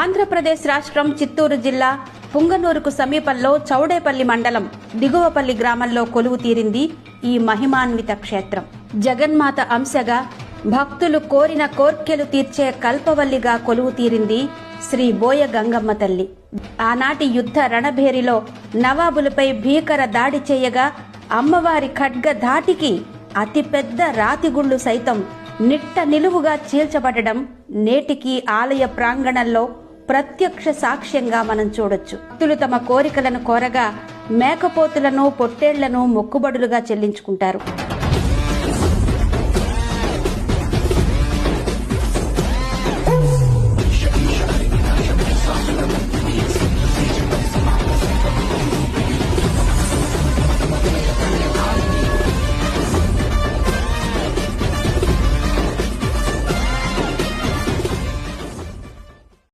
ఆంధ్రప్రదేశ్ రాష్ట్రం చిత్తూరు జిల్లా పుంగనూరుకు సమీపంలో చౌడేపల్లి మండలం దిగువపల్లి గ్రామంలో కొలువు తీరింది ఈ మహిమాన్విత క్షేత్రం. జగన్మాత అంశగా భక్తులు కోరిన కోర్కెలు తీర్చే కల్పవల్లిగా కొలువు తీరింది శ్రీ బోయ గంగమ్మ తల్లి. ఆనాటి యుద్ధ రణభేరిలో నవాబులపై భీకర దాడి చేయగా అమ్మవారి ఖడ్గ ధాటికి అతిపెద్ద రాతిగుళ్లు సైతం నిట్ట నిలువుగా చీల్చబడడం నేటికి ఆలయ ప్రాంగణంలో ప్రత్యక్ష సాక్ష్యంగా మనం చూడొచ్చు. భక్తులు తమ కోరికలను కోరగా మేకపోతులను పొట్టేళ్లను మొక్కుబడులుగా చెల్లించుకుంటారు.